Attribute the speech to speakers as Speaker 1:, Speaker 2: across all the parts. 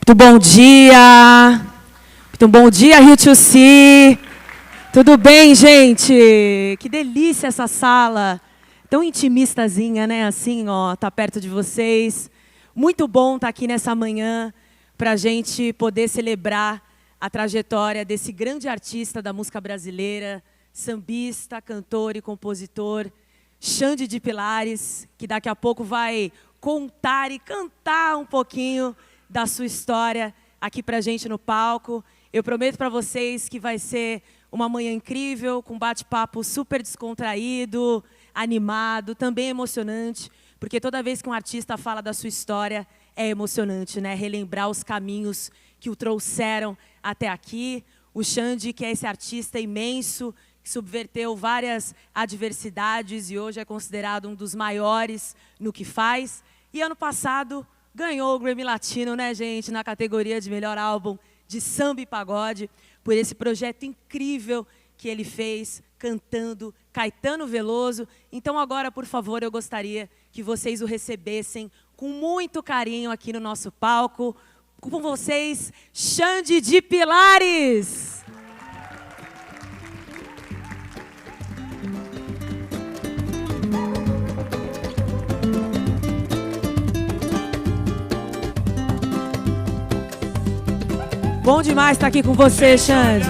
Speaker 1: Muito bom dia! Muito bom dia, Rio to See! Tudo bem, gente? Que delícia essa sala! Tão intimistazinha, né? Assim, ó, tá perto de vocês. Muito bom estar aqui nessa manhã para a gente poder celebrar a trajetória desse grande artista da música brasileira, sambista, cantor e compositor, Xande de Pilares, que daqui a pouco vai contar e cantar um pouquinho da sua história aqui para a gente no palco. Eu prometo para vocês que vai ser uma manhã incrível, com bate-papo super descontraído, animado, também emocionante, porque toda vez que um artista fala da sua história, é emocionante, né? Relembrar os caminhos que o trouxeram até aqui. O Xande, que é esse artista imenso, que subverteu várias adversidades e hoje é considerado um dos maiores no que faz. E ano passado ganhou o Grammy Latino, né, gente, na categoria de melhor álbum de samba e pagode, por esse projeto incrível que ele fez, cantando Caetano Veloso. Então agora, por favor, eu gostaria que vocês o recebessem com muito carinho aqui no nosso palco. Com vocês, Xande de Pilares! Bom demais estar aqui com você, Xande.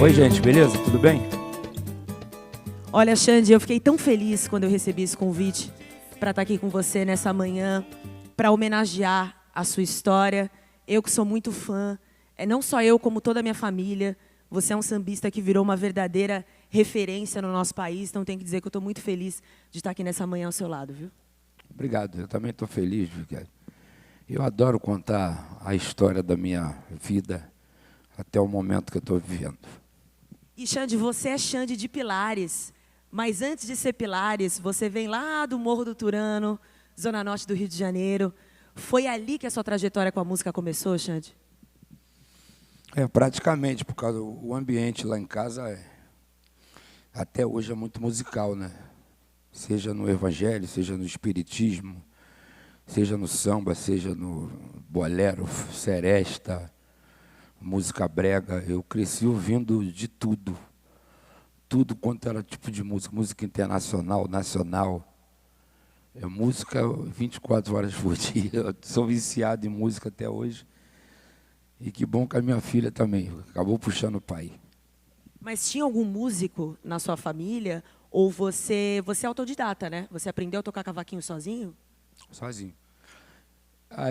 Speaker 2: Oi, gente, beleza? Tudo bem?
Speaker 1: Olha, Xande, eu fiquei tão feliz quando eu recebi esse convite para estar aqui com você nessa manhã, para homenagear a sua história. Eu que sou muito fã, não só eu, como toda a minha família. Você é um sambista que virou uma verdadeira referência no nosso país, então tenho que dizer que eu estou muito feliz de estar aqui nessa manhã ao seu lado, viu?
Speaker 2: Obrigado, eu também estou feliz, porque eu adoro contar a história da minha vida até o momento que eu estou vivendo.
Speaker 1: E, Xande, você é Xande de Pilares, mas antes de ser Pilares, você vem lá do Morro do Turano, zona norte do Rio de Janeiro. Foi ali que a sua trajetória com a música começou, Xande?
Speaker 2: Praticamente, por causa do ambiente lá em casa, até hoje é muito musical, né? Seja no evangelho, seja no espiritismo, seja no samba, seja no bolero, seresta, música brega. Eu cresci ouvindo de tudo. Tudo quanto era tipo de música. Música internacional, nacional. Música 24 horas por dia. Eu sou viciado em música até hoje. E que bom que a minha filha também. Acabou puxando o pai.
Speaker 1: Mas tinha algum músico na sua família? Ou você é autodidata, né? Você aprendeu a tocar cavaquinho sozinho?
Speaker 2: Sozinho.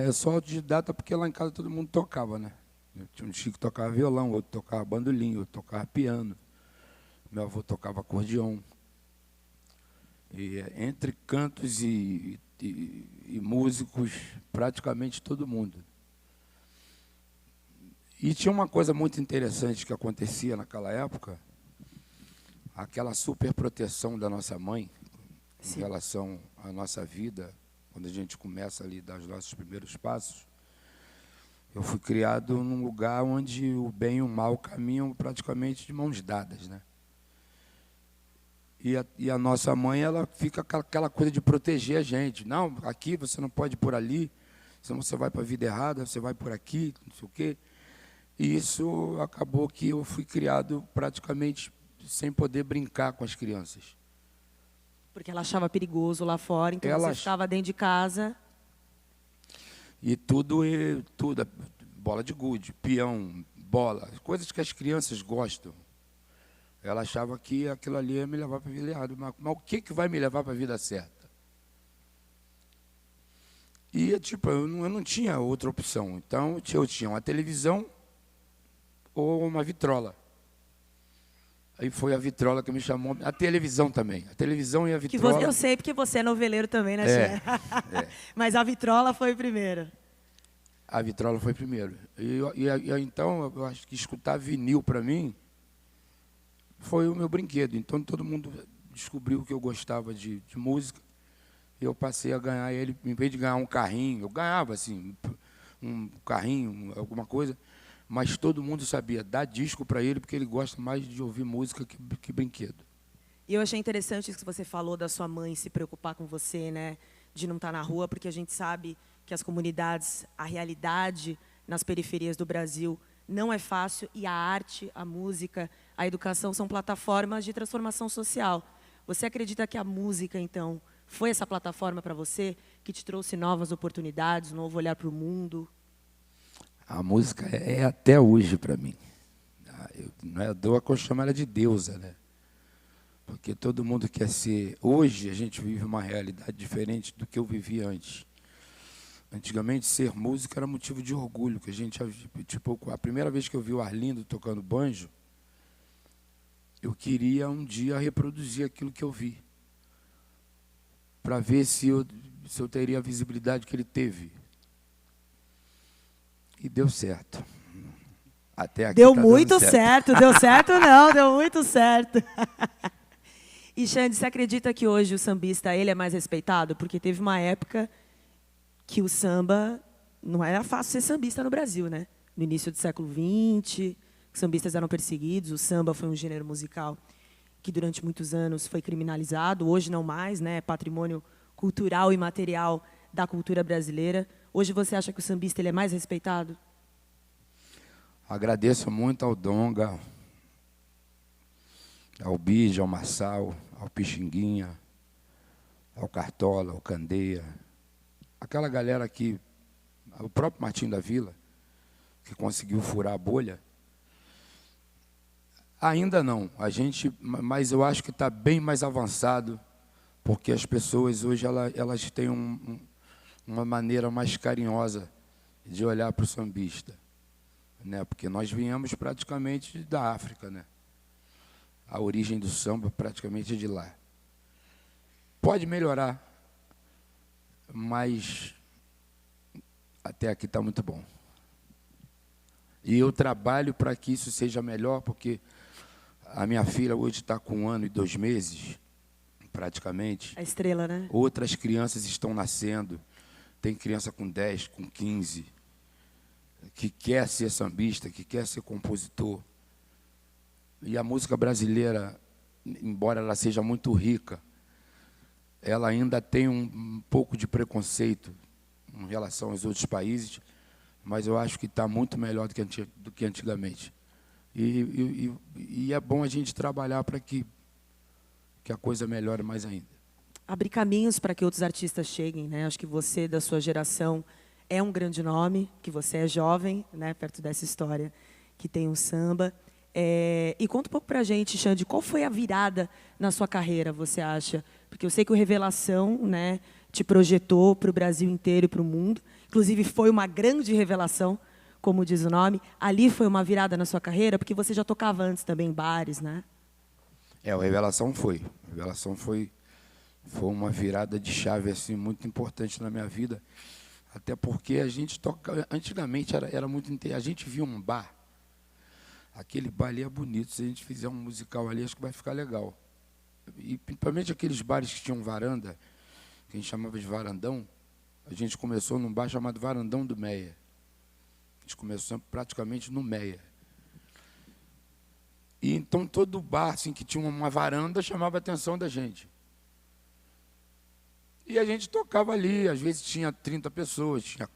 Speaker 2: Eu sou autodidata porque lá em casa todo mundo tocava, né? Tinha um tio que tocava violão, outro tocava bandolim, outro tocava piano. Meu avô tocava acordeão. E entre cantos e músicos, praticamente todo mundo. E tinha uma coisa muito interessante que acontecia naquela época, aquela super proteção da nossa mãe, em relação à nossa vida, quando a gente começa ali a dar os nossos primeiros passos. Eu fui criado num lugar onde o bem e o mal caminham praticamente de mãos dadas, né? E a nossa mãe, ela fica com aquela coisa de proteger a gente. Não, aqui você não pode ir por ali, senão você vai para a vida errada, você vai por aqui, não sei o quê. E isso acabou que eu fui criado praticamente sem poder brincar com as crianças.
Speaker 1: Porque ela achava perigoso lá fora, então você ficava dentro de casa.
Speaker 2: E tudo, bola de gude, peão, bola, coisas que as crianças gostam. Ela achava que aquilo ali ia me levar para a vida errada. Mas o que vai me levar para a vida certa? E, tipo, eu não tinha outra opção. Então, eu tinha uma televisão ou uma vitrola. Aí foi a vitrola que me chamou. A televisão também. A televisão e a vitrola.
Speaker 1: Eu sei, porque você é noveleiro também, né, Xê? Mas a vitrola foi primeiro.
Speaker 2: A vitrola foi primeiro. Então, eu acho que escutar vinil para mim foi o meu brinquedo. Então, todo mundo descobriu que eu gostava de música. Eu passei a ganhar ele, em vez de ganhar um carrinho, eu ganhava assim, um carrinho, alguma coisa, mas todo mundo sabia dar disco para ele, porque ele gosta mais de ouvir música que brinquedo.
Speaker 1: E eu achei interessante isso que você falou da sua mãe se preocupar com você, né? De não estar na rua, porque a gente sabe que as comunidades, a realidade nas periferias do Brasil não é fácil, e a arte, a música, a educação são plataformas de transformação social. Você acredita que a música, então, foi essa plataforma para você, que te trouxe novas oportunidades, um novo olhar para o mundo?
Speaker 2: A música é até hoje para mim. Não é à toa que eu chamo ela de deusa, né? Porque todo mundo quer ser... Hoje a gente vive uma realidade diferente do que eu vivi antes. Antigamente, ser músico era motivo de orgulho, que a gente, tipo, a primeira vez que eu vi o Arlindo tocando banjo, eu queria um dia reproduzir aquilo que eu vi, para ver se eu teria a visibilidade que ele teve. E deu certo. Até aqui
Speaker 1: Deu
Speaker 2: tá
Speaker 1: muito
Speaker 2: dando certo.
Speaker 1: certo, deu certo não, deu muito certo. E, Xande, você acredita que hoje o sambista ele é mais respeitado? Porque teve uma época que o samba não era fácil ser sambista no Brasil, né? No início do século XX, os sambistas eram perseguidos, o samba foi um gênero musical que durante muitos anos foi criminalizado, hoje não mais, né? É patrimônio cultural e material da cultura brasileira. Hoje você acha que o sambista ele é mais respeitado?
Speaker 2: Agradeço muito ao Donga, ao Bija, ao Marçal, ao Pixinguinha, ao Cartola, ao Candeia, aquela galera aqui, o próprio Martinho da Vila, que conseguiu furar a bolha. Ainda não, mas eu acho que está bem mais avançado, porque as pessoas hoje elas têm uma maneira mais carinhosa de olhar para o sambista, né? Porque nós viemos praticamente da África, né? A origem do samba praticamente é de lá. Pode melhorar, mas até aqui está muito bom. E eu trabalho para que isso seja melhor, porque a minha filha hoje está com 1 ano e 2 meses, praticamente.
Speaker 1: A estrela, né?
Speaker 2: Outras crianças estão nascendo. Tem criança com 10, com 15, que quer ser sambista, que quer ser compositor. E a música brasileira, embora ela seja muito rica, ela ainda tem um pouco de preconceito em relação aos outros países, mas eu acho que está muito melhor do que antigamente. E é bom a gente trabalhar para que a coisa melhore mais ainda.
Speaker 1: Abrir caminhos para que outros artistas cheguem, né? Acho que você, da sua geração, é um grande nome, que você é jovem, né? Perto dessa história que tem um samba. E conta um pouco para a gente, Xande, qual foi a virada na sua carreira, você acha? Porque eu sei que o Revelação, né, te projetou para o Brasil inteiro e para o mundo. Inclusive, foi uma grande revelação, como diz o nome. Ali foi uma virada na sua carreira, porque você já tocava antes também em bares, né?
Speaker 2: O Revelação foi. A Revelação foi uma virada de chave assim, muito importante na minha vida. Até porque a gente toca... Antigamente era muito... A gente via um bar. Aquele bar ali é bonito. Se a gente fizer um musical ali, acho que vai ficar legal. E principalmente aqueles bares que tinham varanda, que a gente chamava de varandão. A gente começou num bar chamado Varandão do Meia. A gente começou praticamente no Meia. E então todo bar assim, que tinha uma varanda chamava a atenção da gente. E a gente tocava ali, às vezes tinha 30 pessoas, tinha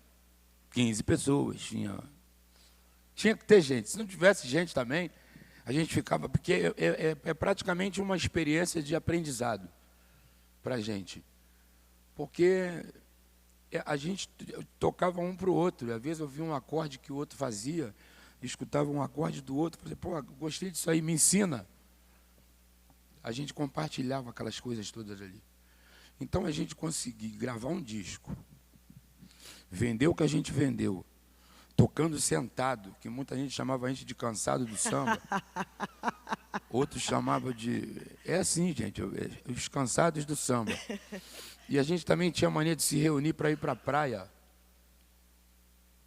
Speaker 2: 15 pessoas, tinha que ter gente. Se não tivesse gente também, a gente ficava... Porque é praticamente uma experiência de aprendizado para a gente. Porque a gente tocava um para o outro. Às vezes eu via um acorde que o outro fazia, escutava um acorde do outro, falei, pô, gostei disso aí, me ensina. A gente compartilhava aquelas coisas todas ali. Então, a gente conseguiu gravar um disco, vender o que a gente vendeu, tocando sentado, que muita gente chamava a gente de cansado do samba, outros chamavam de... É assim, gente, os cansados do samba. E a gente também tinha mania de se reunir para ir para a praia.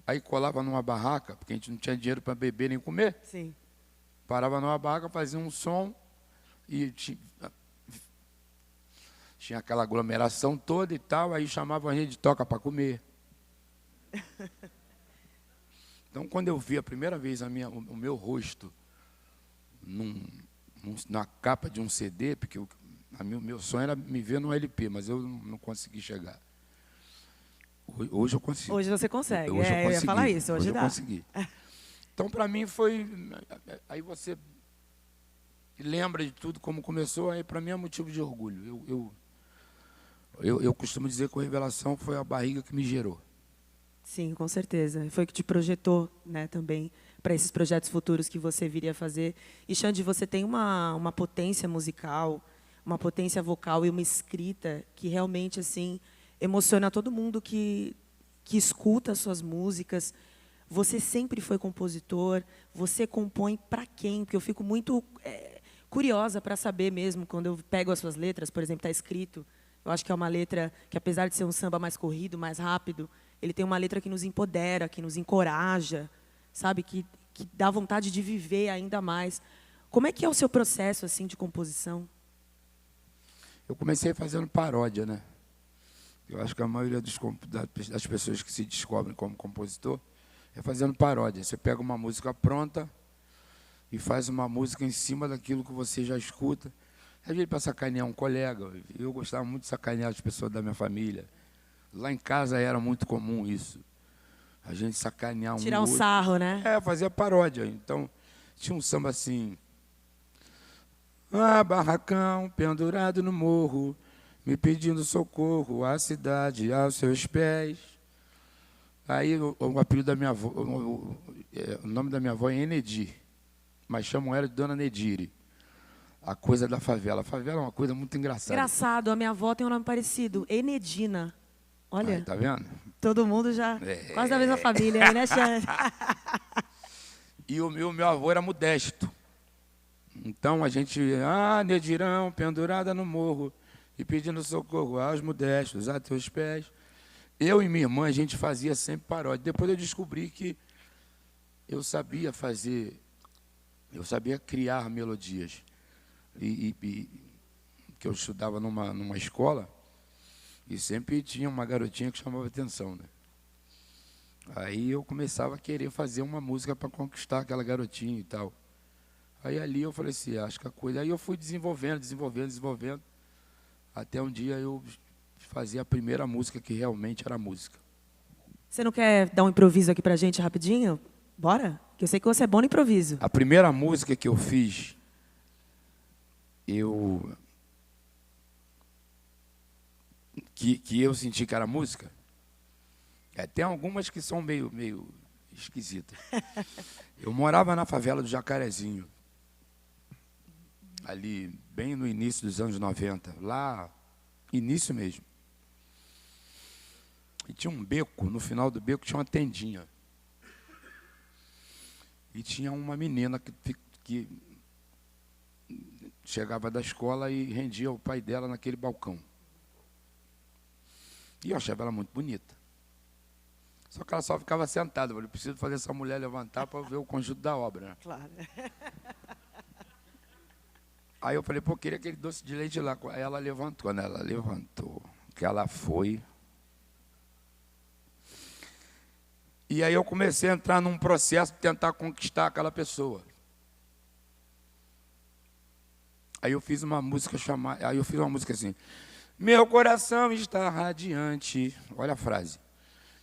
Speaker 2: Aí colava numa barraca, porque a gente não tinha dinheiro para beber nem comer.
Speaker 1: Sim.
Speaker 2: Parava numa barraca, fazia um som e tinha aquela aglomeração toda e tal, aí chamavam a gente de toca para comer. Então, quando eu vi a primeira vez o meu rosto na capa de um CD, porque meu sonho era me ver no LP, mas eu não consegui chegar. Hoje eu consigo.
Speaker 1: Hoje você consegue.
Speaker 2: Hoje eu
Speaker 1: eu ia falar
Speaker 2: consegui.
Speaker 1: isso, hoje dá.
Speaker 2: Eu consegui. Então, para mim, foi... Aí você lembra de tudo, como começou, aí para mim é motivo de orgulho. Eu costumo dizer que a revelação foi a barriga que me gerou.
Speaker 1: Sim, com certeza. Foi que te projetou, né, também para esses projetos futuros que você viria a fazer. E, Xande, você tem uma potência musical, uma potência vocal e uma escrita que realmente assim emociona todo mundo que escuta as suas músicas. Você sempre foi compositor, você compõe para quem? Porque eu fico muito curiosa para saber mesmo, quando eu pego as suas letras, por exemplo, está escrito, eu acho que é uma letra que, apesar de ser um samba mais corrido, mais rápido, ele tem uma letra que nos empodera, que nos encoraja, sabe? Que dá vontade de viver ainda mais. Como é que é o seu processo assim de composição?
Speaker 2: Eu comecei fazendo paródia, né? Eu acho que a maioria das pessoas que se descobrem como compositor é fazendo paródia. Você pega uma música pronta e faz uma música em cima daquilo que você já escuta. Às vezes para sacanear um colega. Eu gostava muito de sacanear as pessoas da minha família. Lá em casa era muito comum isso. A gente sacanear um
Speaker 1: Tirar um sarro, né?
Speaker 2: fazia paródia. Então, tinha um samba assim... Ah, barracão pendurado no morro, me pedindo socorro, a cidade aos seus pés. Aí o apelido da minha avó, o nome da minha avó é Enedir, mas chamam ela de Dona Nedire. A coisa da favela. A favela é uma coisa muito engraçada.
Speaker 1: Engraçado, a minha avó tem um nome parecido, Enedina. Olha,
Speaker 2: Aí, tá vendo?
Speaker 1: todo mundo já, quase da mesma família, né, Xande?
Speaker 2: E o meu avô era modesto. Então a gente, Nedirão, pendurada no morro, e pedindo socorro aos modestos, a teus pés. Eu e minha irmã, a gente fazia sempre paródia. Depois eu descobri que eu sabia criar melodias. E que eu estudava numa escola, e sempre tinha uma garotinha que chamava atenção, né? Aí eu começava a querer fazer uma música para conquistar aquela garotinha e tal. Aí ali eu falei assim, acho que a coisa... Aí eu fui desenvolvendo, até um dia eu fazia a primeira música que realmente era música.
Speaker 1: Você não quer dar um improviso aqui pra gente rapidinho? Bora? Que eu sei que você é bom no improviso.
Speaker 2: A primeira música que eu fiz, que eu senti que era música, tem algumas que são meio esquisitas. Eu morava na favela do Jacarezinho, ali bem no início dos anos 90, lá, início mesmo. E tinha um beco, no final do beco tinha uma tendinha. E tinha uma menina que chegava da escola e rendia o pai dela naquele balcão. E eu achava ela muito bonita. Só que ela só ficava sentada. Eu falei, preciso fazer essa mulher levantar para ver o conjunto da obra, né?
Speaker 1: Claro.
Speaker 2: Aí eu falei, pô, queria aquele doce de leite lá. Aí ela levantou, né? Ela levantou, que ela foi. E aí eu comecei a entrar num processo de tentar conquistar aquela pessoa. Aí eu fiz uma música assim. Meu coração está radiante. Olha a frase.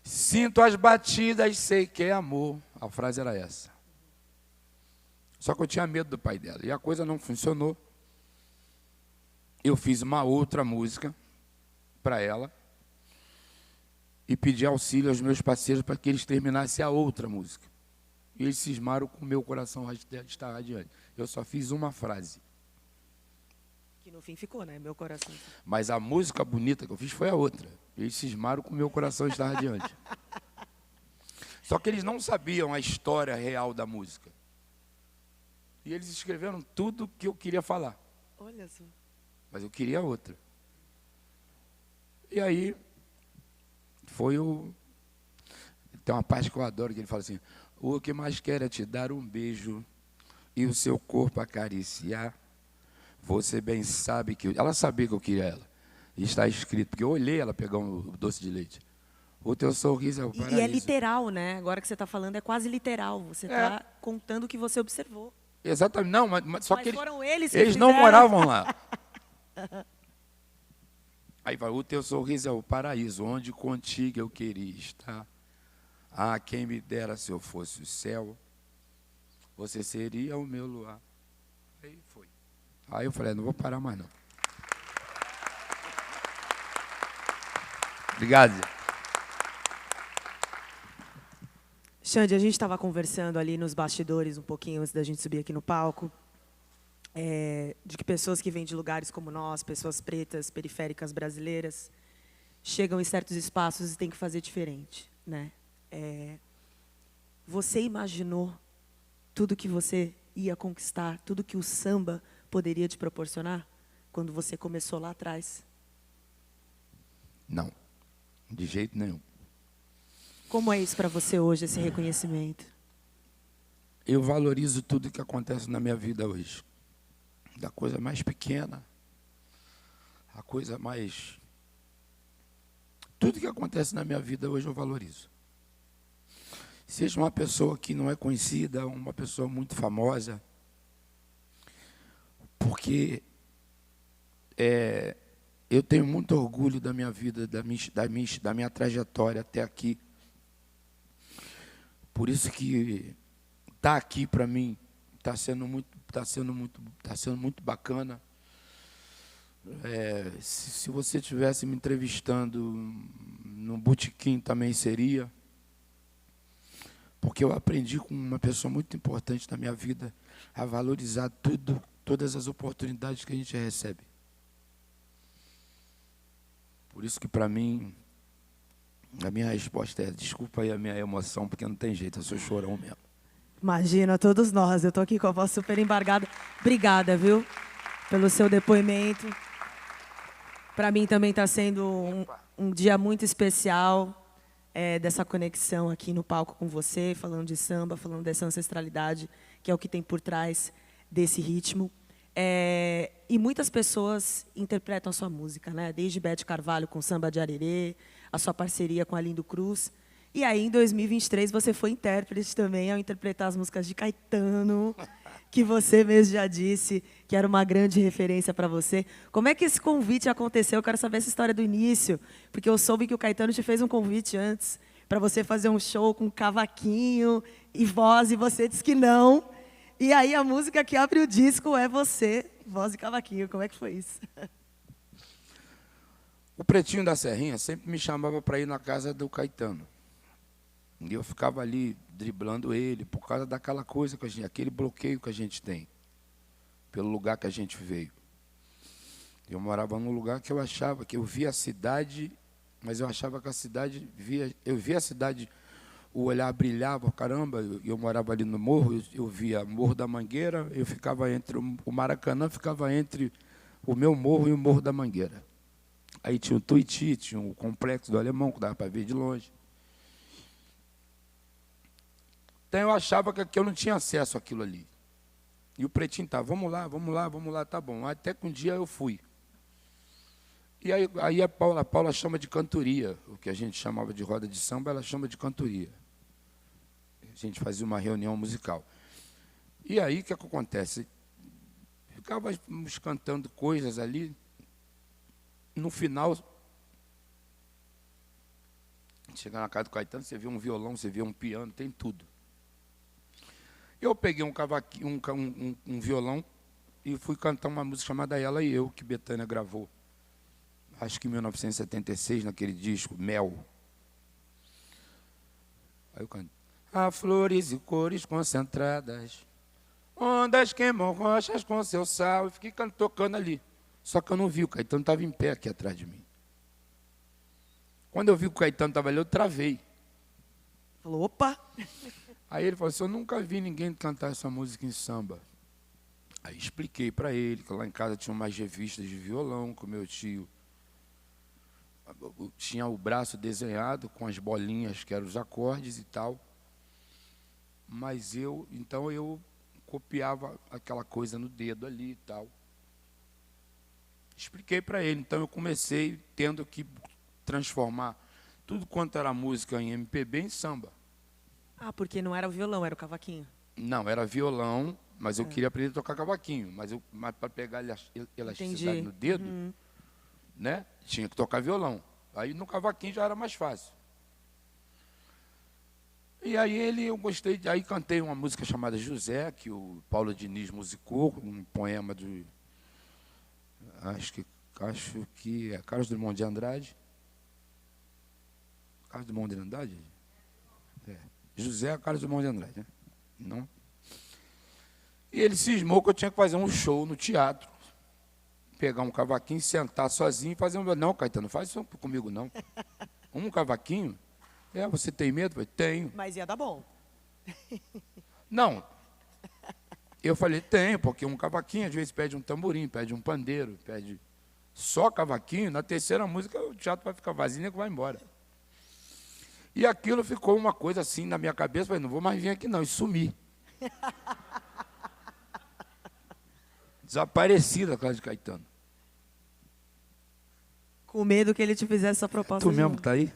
Speaker 2: Sinto as batidas, sei que é amor. A frase era essa. Só que eu tinha medo do pai dela. E a coisa não funcionou. Eu fiz uma outra música para ela. E pedi auxílio aos meus parceiros para que eles terminassem a outra música. E eles cismaram com o meu coração está radiante. Eu só fiz uma frase.
Speaker 1: Que no fim ficou, né? Meu coração.
Speaker 2: Mas a música bonita que eu fiz foi a outra. Eles cismaram com o meu coração está radiante. Só que eles não sabiam a história real da música. E eles escreveram tudo que eu queria falar.
Speaker 1: Olha só.
Speaker 2: Mas eu queria outra. E aí, tem uma parte que eu adoro, que ele fala assim, o que mais quero é te dar um beijo e o seu corpo acariciar. Você bem sabe que... Ela sabia que eu queria ela. E está escrito, porque eu olhei ela pegar o doce de leite. O teu sorriso é o paraíso.
Speaker 1: E é literal, né? Agora que você está falando, é quase literal. Você está contando o que você observou.
Speaker 2: Exatamente. Não, mas só que
Speaker 1: foram eles que
Speaker 2: eles não
Speaker 1: fizeram.
Speaker 2: moravam lá. Aí vai, o teu sorriso é o paraíso, onde contigo eu queria estar. Ah, quem me dera se eu fosse o céu, você seria o meu luar. Aí foi. Aí eu falei, não vou parar mais não. Obrigado.
Speaker 1: Xande, a gente estava conversando ali nos bastidores um pouquinho antes da gente subir aqui no palco, de que pessoas que vêm de lugares como nós, pessoas pretas, periféricas brasileiras, chegam em certos espaços e têm que fazer diferente, né? Você imaginou tudo que você ia conquistar, tudo que o samba poderia te proporcionar quando você começou lá atrás?
Speaker 2: Não, de jeito nenhum.
Speaker 1: Como é isso para você hoje, esse reconhecimento?
Speaker 2: Eu valorizo tudo que acontece na minha vida hoje. Da coisa mais pequena, a coisa mais... Tudo que acontece na minha vida hoje eu valorizo. Seja uma pessoa que não é conhecida, uma pessoa muito famosa, porque eu tenho muito orgulho da minha vida, da minha trajetória até aqui. Por isso que estar aqui para mim está sendo muito bacana. Se você estivesse me entrevistando no botequim também seria, porque eu aprendi com uma pessoa muito importante na minha vida a valorizar todas as oportunidades que a gente recebe. Por isso que para mim a minha resposta é, desculpa aí a minha emoção, porque não tem jeito, eu sou chorão mesmo.
Speaker 1: Imagina, todos nós. Eu estou aqui com a voz super embargada. Obrigada, viu, pelo seu depoimento. Para mim também está sendo um dia muito especial, dessa conexão aqui no palco com você, falando de samba, falando dessa ancestralidade, que é o que tem por trás desse ritmo. E muitas pessoas interpretam a sua música, né? Desde Bete Carvalho com Samba de Arerê, a sua parceria com Arlindo Cruz. E aí, em 2023, você foi intérprete também ao interpretar as músicas de Caetano, que você mesmo já disse que era uma grande referência para você. Como é que esse convite aconteceu? Eu quero saber essa história do início, porque eu soube que o Caetano te fez um convite antes para você fazer um show com cavaquinho e voz, e você disse que não. E aí a música que abre o disco é você, voz e cavaquinho. Como é que foi isso?
Speaker 2: O Pretinho da Serrinha sempre me chamava para ir na casa do Caetano. E eu ficava ali driblando ele por causa daquela coisa que a gente, aquele bloqueio que a gente tem pelo lugar que a gente veio. Eu morava num lugar que eu achava que eu via a cidade, mas eu achava que a cidade eu via a cidade, o olhar brilhava, caramba, eu morava ali no morro, eu via Morro da Mangueira, eu ficava entre o Maracanã, ficava entre o meu morro e o Morro da Mangueira. Aí tinha o Tuiuti, tinha o Complexo do Alemão, que dava para ver de longe. Então eu achava que eu não tinha acesso àquilo ali. E o Pretinho tá, vamos lá, tá bom. Até que um dia eu fui. E aí a Paula chama de cantoria, o que a gente chamava de roda de samba, ela chama de cantoria. A gente fazia uma reunião musical. E aí o que acontece? Ficávamos cantando coisas ali. No final, chegar na casa do Caetano, você vê um violão, você vê um piano, tem tudo. Eu peguei um cavaquinho, um violão e fui cantar uma música chamada Ela e Eu, que Bethânia gravou. Acho que em 1976, naquele disco, Mel. Aí eu canto. Há flores e cores concentradas, ondas queimam rochas com seu sal. E fiquei tocando ali. Só que eu não vi, o Caetano estava em pé aqui atrás de mim. Quando eu vi que o Caetano estava ali, eu travei.
Speaker 1: Falou, opa!
Speaker 2: Aí ele falou assim, eu nunca vi ninguém cantar essa música em samba. Aí expliquei para ele que lá em casa tinha umas revistas de violão, que o meu tio tinha o braço desenhado com as bolinhas, que eram os acordes e tal. Mas então eu copiava aquela coisa no dedo ali e tal. Expliquei para ele, então eu comecei tendo que transformar tudo quanto era música em MPB em samba.
Speaker 1: Ah, porque não era o violão, era o cavaquinho.
Speaker 2: Não, era violão, mas eu queria aprender a tocar cavaquinho. Mas para pegar elasticidade no dedo, né? Tinha que tocar violão. Aí no cavaquinho já era mais fácil. E aí eu gostei, aí cantei uma música chamada José, que o Paulo Diniz musicou, um poema do, acho que é Carlos Drummond de Andrade. Carlos Drummond de Andrade? É. José Carlos Drummond de Andrade, né? Não. E ele cismou que eu tinha que fazer um show no teatro, pegar um cavaquinho, sentar sozinho e fazer um... Não, Caetano, não faz isso comigo, não. Um cavaquinho? Você tem medo? Eu falei, tenho.
Speaker 1: Mas ia dar bom.
Speaker 2: Não. Eu falei, tenho, porque um cavaquinho às vezes pede um tamborim, pede um pandeiro, pede só cavaquinho. Na terceira música o teatro vai ficar vazio e vai embora. E aquilo ficou uma coisa assim na minha cabeça, falei, não vou mais vir aqui não, e sumi. Desapareci da casa de Caetano.
Speaker 1: Com medo que ele te fizesse essa proposta.
Speaker 2: Tu mesmo que tá aí?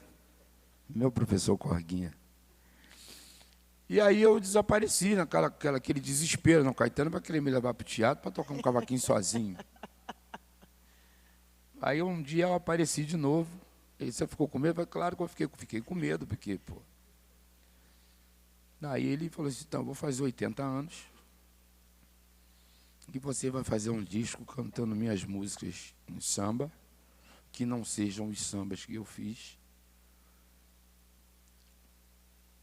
Speaker 2: Meu professor Corguinha. E aí eu desapareci naquele desespero, não, Caetano vai querer me levar para o teatro para tocar um cavaquinho sozinho. Aí um dia eu apareci de novo. E você ficou com medo? Eu falei, claro que eu fiquei com medo, porque, pô. Aí ele falou assim, então, eu vou fazer 80 anos e você vai fazer um disco cantando minhas músicas em samba, que não sejam os sambas que eu fiz.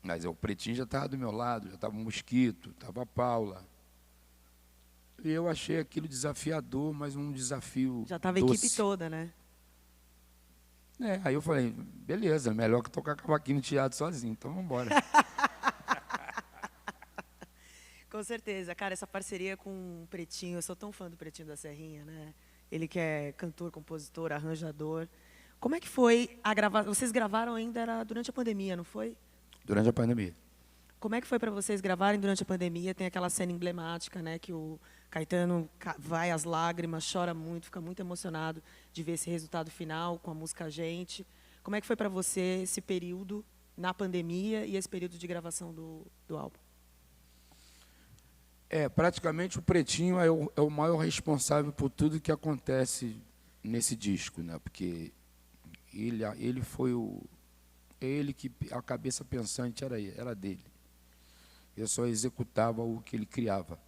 Speaker 2: Mas o Pretinho já estava do meu lado, já estava o Mosquito, estava a Paula. E eu achei aquilo desafiador, mas um desafio
Speaker 1: já estava a equipe toda, né?
Speaker 2: Aí eu falei, beleza, melhor que tocar cavaquinho no teatro sozinho, então vamos embora.
Speaker 1: Com certeza. Cara, essa parceria com o Pretinho, eu sou tão fã do Pretinho da Serrinha, né? Ele que é cantor, compositor, arranjador. Como é que foi a gravação? Vocês gravaram ainda era durante a pandemia, não foi?
Speaker 2: Durante a pandemia.
Speaker 1: Como é que foi para vocês gravarem durante a pandemia? Tem aquela cena emblemática, né, que o Caetano vai às lágrimas, chora muito, fica muito emocionado de ver esse resultado final com a música Gente. Como é que foi para você esse período na pandemia e esse período de gravação do álbum?
Speaker 2: Praticamente o Pretinho é o maior responsável por tudo que acontece nesse disco, né? Porque ele foi ele que a cabeça pensante era dele. Eu só executava o que ele criava.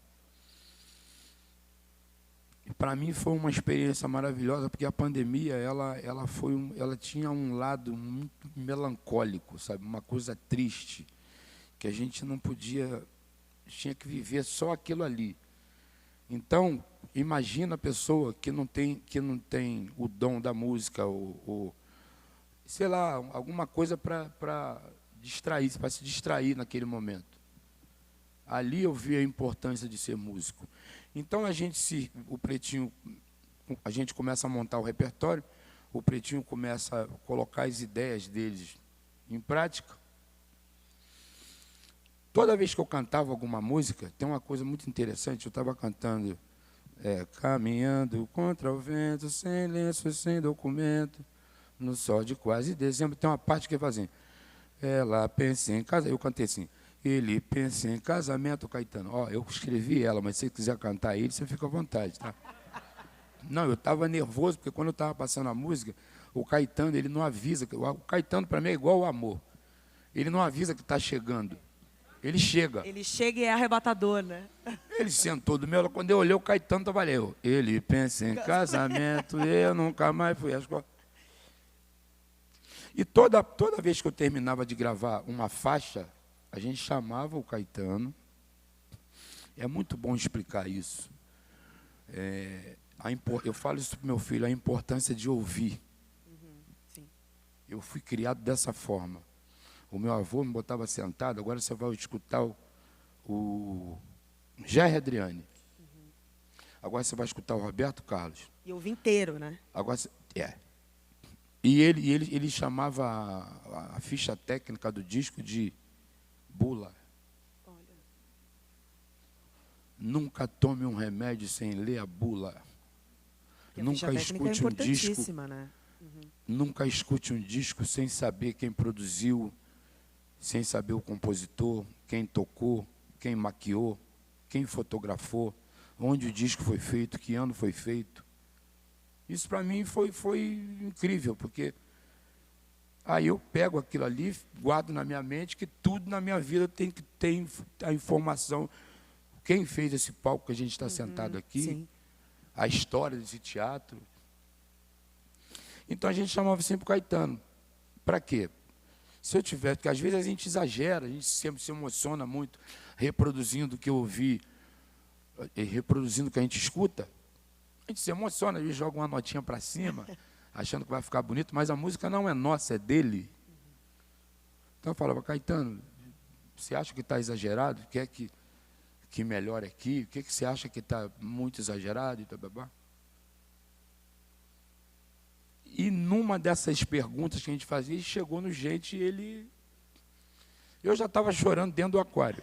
Speaker 2: E para mim foi uma experiência maravilhosa, porque a pandemia ela tinha um lado muito melancólico, sabe, uma coisa triste, que a gente não podia, tinha que viver só aquilo ali. Então, imagina a pessoa que não tem o dom da música, ou sei lá, alguma coisa para distrair, para se distrair naquele momento. Ali eu vi a importância de ser músico. Então a gente começa a montar o repertório, o Pretinho começa a colocar as ideias deles em prática. Toda vez que eu cantava alguma música, tem uma coisa muito interessante, eu estava cantando caminhando contra o vento, sem lenço, sem documento, no sol de quase dezembro. Tem uma parte que faz assim, ela pensa em casa, eu cantei assim, ele pensa em casamento, Caetano. Eu escrevi ela, mas se você quiser cantar ele, você fica à vontade, tá? Não, eu estava nervoso, porque quando eu estava passando a música, o Caetano, ele não avisa. O Caetano, para mim, é igual o amor. Ele não avisa que está chegando. Ele chega.
Speaker 1: Ele chega e é arrebatador, né?
Speaker 2: Ele sentou do meu lado. Quando eu olhei, o Caetano estava ali. Ele pensa em casamento, eu nunca mais fui à escola. E toda vez que eu terminava de gravar uma faixa, a gente chamava o Caetano. É muito bom explicar isso. Eu falo isso para o meu filho, a importância de ouvir.
Speaker 1: Sim.
Speaker 2: Eu fui criado dessa forma. O meu avô me botava sentado, agora você vai escutar o Jerry Adriane. Agora você vai escutar o Roberto Carlos.
Speaker 1: E ouvi inteiro, né?
Speaker 2: Agora, E ele chamava a ficha técnica do disco de bula.
Speaker 1: Olha.
Speaker 2: Nunca tome um remédio sem ler a bula. Nunca escute um disco.
Speaker 1: Né?
Speaker 2: Nunca escute um disco sem saber quem produziu, sem saber o compositor, quem tocou, quem maquiou, quem fotografou, onde o disco foi feito, que ano foi feito. Isso para mim foi incrível, porque aí eu pego aquilo ali, guardo na minha mente que tudo na minha vida tem que ter a informação. Quem fez esse palco que a gente está sentado aqui,
Speaker 1: Sim.
Speaker 2: a história desse teatro. Então a gente chamava sempre o Caetano. Para quê? Se eu tiver, porque às vezes a gente exagera, a gente sempre se emociona muito, reproduzindo o que eu ouvi, reproduzindo o que a gente escuta. A gente se emociona, a gente joga uma notinha para cima, achando que vai ficar bonito, mas a música não é nossa, é dele. Então eu falava, Caetano, você acha que está exagerado? Quer que melhore aqui? O que você acha que está muito exagerado? E numa dessas perguntas que a gente fazia, chegou no jeito e ele... Eu já estava chorando dentro do aquário.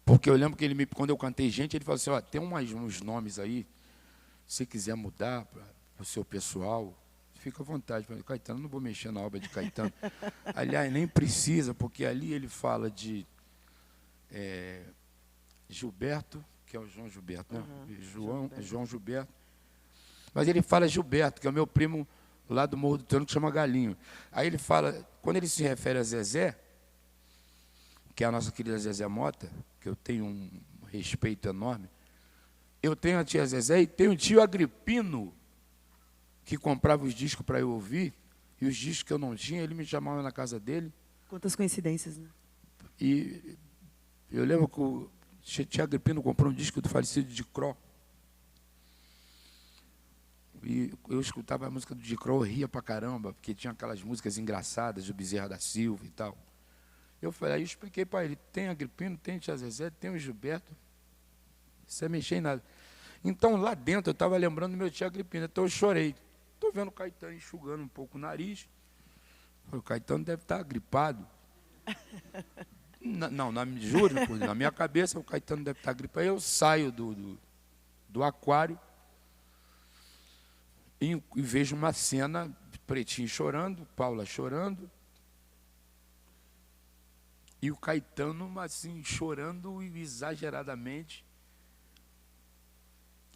Speaker 2: Porque eu lembro que quando eu cantei Gente, ele falou assim, ó, tem uns nomes aí, se quiser mudar para o seu pessoal, fica à vontade. Eu falei, Caetano, não vou mexer na obra de Caetano. Aliás, nem precisa, porque ali ele fala de Gilberto, que é o João Gilberto, né? João Gilberto. Mas ele fala Gilberto, que é o meu primo lá do Morro do Trono, que chama Galinho. Aí ele fala, quando ele se refere a Zezé, que é a nossa querida Zezé Mota, que eu tenho um respeito enorme, eu tenho a tia Zezé e tenho o tio Agripino, que comprava os discos para eu ouvir, e os discos que eu não tinha, ele me chamava na casa dele.
Speaker 1: Quantas coincidências, né?
Speaker 2: E eu lembro que o tio Agripino comprou um disco do falecido Dicró. E eu escutava a música do Dicró, eu ria pra caramba, porque tinha aquelas músicas engraçadas do Bezerra da Silva e tal. Eu falei, aí eu expliquei para ele, tem Agripino, tem tia Zezé, tem o Gilberto, você mexer em nada. Então, lá dentro, eu estava lembrando do meu tio Agripino, então eu chorei. Estou vendo o Caetano enxugando um pouco o nariz. O Caetano deve estar gripado. Não, juro, na minha cabeça, o Caetano deve estar gripado. Aí eu saio do aquário e vejo uma cena, Pretinho chorando, Paula chorando, e o Caetano, assim, chorando exageradamente.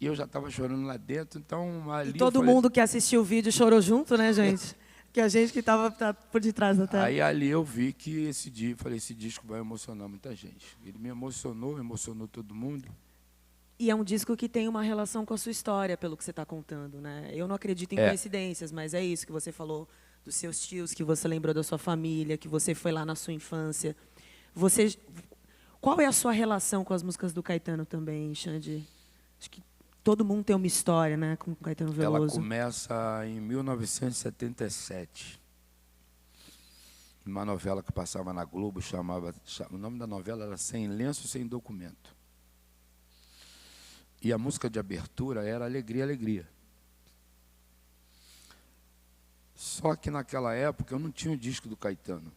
Speaker 2: E eu já estava chorando lá dentro, então ali...
Speaker 1: E todo mundo que assistiu o vídeo chorou junto, né, gente? Que a gente que estava por detrás da tela.
Speaker 2: Aí ali eu vi que esse disco vai emocionar muita gente. Ele me emocionou todo mundo.
Speaker 1: E é um disco que tem uma relação com a sua história, pelo que você está contando, né? Eu não acredito em coincidências, mas é isso que você falou dos seus tios, que você lembrou da sua família, que você foi lá na sua infância. Qual é a sua relação com as músicas do Caetano também, Xande? Acho que todo mundo tem uma história, né, com o Caetano Veloso.
Speaker 2: Ela começa em 1977. Uma novela que passava na Globo, o nome da novela era Sem Lenço, Sem Documento. E a música de abertura era Alegria, Alegria. Só que naquela época eu não tinha o disco do Caetano.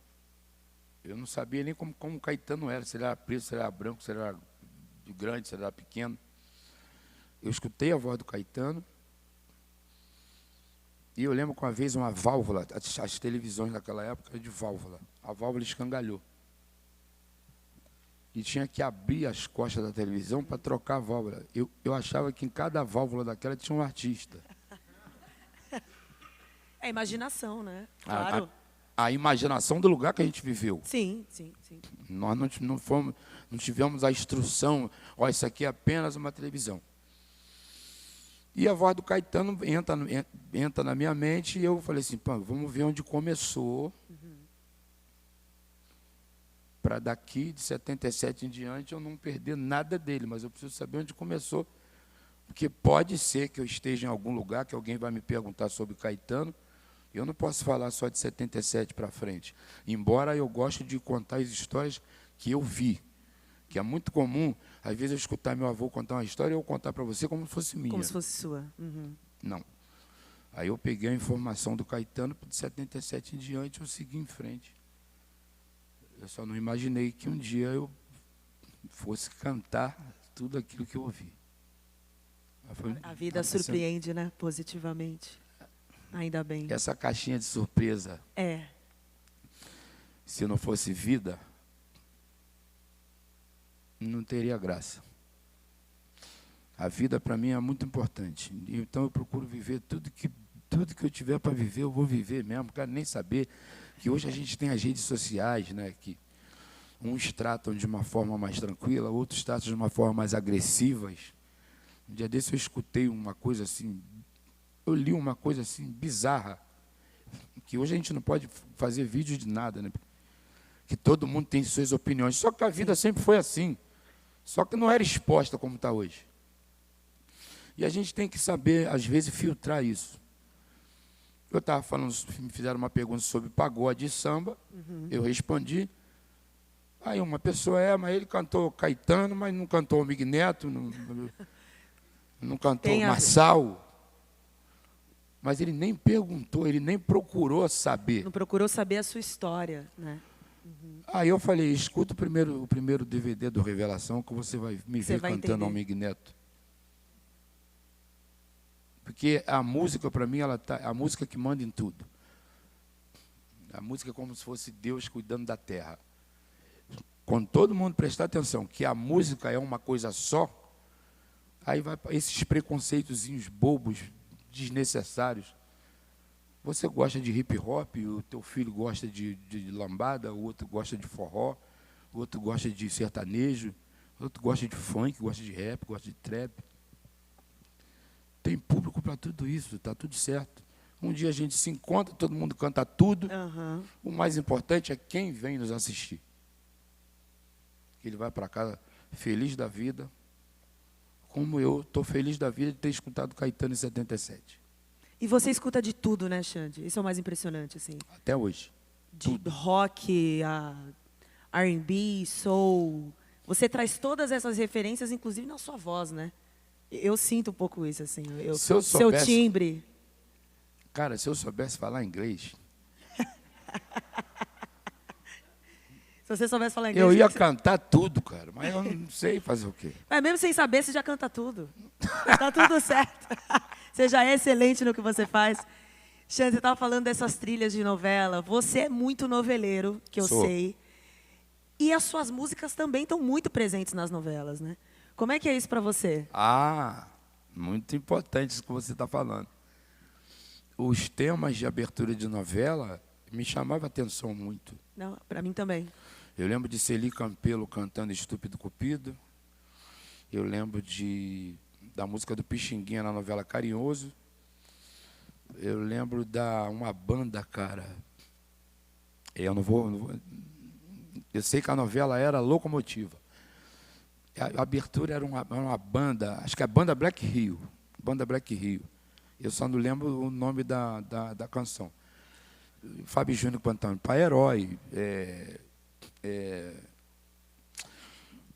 Speaker 2: Eu não sabia nem como o Caetano era, se ele era preto, se ele era branco, se ele era grande, se ele era pequeno. Eu escutei a voz do Caetano e eu lembro que uma vez uma válvula, as televisões daquela época eram de válvula, a válvula escangalhou. E tinha que abrir as costas da televisão para trocar a válvula. Eu achava que em cada válvula daquela tinha um artista.
Speaker 1: É imaginação, né? Claro.
Speaker 2: A imaginação do lugar que a gente viveu.
Speaker 1: Sim, sim, sim.
Speaker 2: Nós não tivemos a instrução, ó, isso aqui é apenas uma televisão. E a voz do Caetano entra na minha mente e eu falei assim, pô, vamos ver onde começou, para daqui de 77 em diante eu não perder nada dele, mas eu preciso saber onde começou, porque pode ser que eu esteja em algum lugar, que alguém vai me perguntar sobre Caetano, eu não posso falar só de 77 para frente, embora eu goste de contar as histórias que eu vi, que é muito comum, às vezes eu escutar meu avô contar uma história e eu contar para você como se fosse minha.
Speaker 1: Como se fosse sua.
Speaker 2: Não. Aí eu peguei a informação do Caetano, de 77 em diante eu segui em frente. Eu só não imaginei que um dia eu fosse cantar tudo aquilo que eu ouvi.
Speaker 1: A vida surpreende, né? Positivamente. Ainda bem.
Speaker 2: Essa caixinha de surpresa. Se não fosse vida, não teria graça. A vida, para mim, é muito importante. Então, eu procuro viver tudo que eu tiver para viver, eu vou viver mesmo. Não quero nem saber que hoje a gente tem as redes sociais, né, que uns tratam de uma forma mais tranquila, outros tratam de uma forma mais agressiva. Um dia desse eu escutei uma coisa assim, eu li uma coisa assim bizarra, que hoje a gente não pode fazer vídeo de nada, né? Que todo mundo tem suas opiniões. Só que a vida sempre foi assim. Só que não era exposta como está hoje. E a gente tem que saber, às vezes, filtrar isso. Eu estava falando, me fizeram uma pergunta sobre pagode e samba, eu respondi. Aí uma pessoa, mas ele cantou Caetano, mas não cantou Mig Neto, não cantou Marçal. Mas ele nem perguntou, ele nem procurou saber.
Speaker 1: Não procurou saber a sua história, né?
Speaker 2: Aí eu falei, escuta o primeiro DVD do Revelação, que você vai me ver cantando Mig Neto. Porque a música, para mim, a música que manda em tudo. A música é como se fosse Deus cuidando da terra. Quando todo mundo prestar atenção que a música é uma coisa só, aí vai para esses preconceitozinhos bobos, desnecessários. Você gosta de hip hop, o teu filho gosta de lambada, o outro gosta de forró, o outro gosta de sertanejo, o outro gosta de funk, gosta de rap, gosta de trap. Tem público para tudo isso, está tudo certo. Um dia a gente se encontra, todo mundo canta tudo. O mais importante é quem vem nos assistir. Ele vai para casa feliz da vida, como eu estou feliz da vida de ter escutado Caetano em 77.
Speaker 1: E você escuta de tudo, né, Xande? Isso é o mais impressionante, assim.
Speaker 2: Até hoje.
Speaker 1: De
Speaker 2: Tudo.
Speaker 1: rock, a R&B, soul. Você traz todas essas referências, inclusive na sua voz, né? Eu sinto um pouco isso, assim.
Speaker 2: Se eu
Speaker 1: seu
Speaker 2: soubesse,
Speaker 1: timbre.
Speaker 2: Cara, se eu soubesse falar inglês...
Speaker 1: Se você soubesse falar inglês...
Speaker 2: Eu ia cantar tudo, cara, mas eu não sei fazer o quê.
Speaker 1: Mas mesmo sem saber, você já canta tudo. Tá tudo certo. Você já é excelente no que você faz. Xande, você estava falando dessas trilhas de novela. Você é muito noveleiro, que eu sei. E as suas músicas também estão muito presentes nas novelas, né? Como é que é isso para você?
Speaker 2: Muito importante isso que você está falando. Os temas de abertura de novela me chamavam a atenção muito.
Speaker 1: Não, para mim também.
Speaker 2: Eu lembro de Celi Campelo cantando Estúpido Cupido. Eu lembro da música do Pixinguinha na novela Carinhoso. Eu lembro uma banda, cara. Eu não vou... Eu sei que a novela era Locomotiva. A abertura era uma banda, acho que é a banda Black Rio. Banda Black Rio. Eu só não lembro o nome da canção. Fábio Júnior cantando Pai Herói.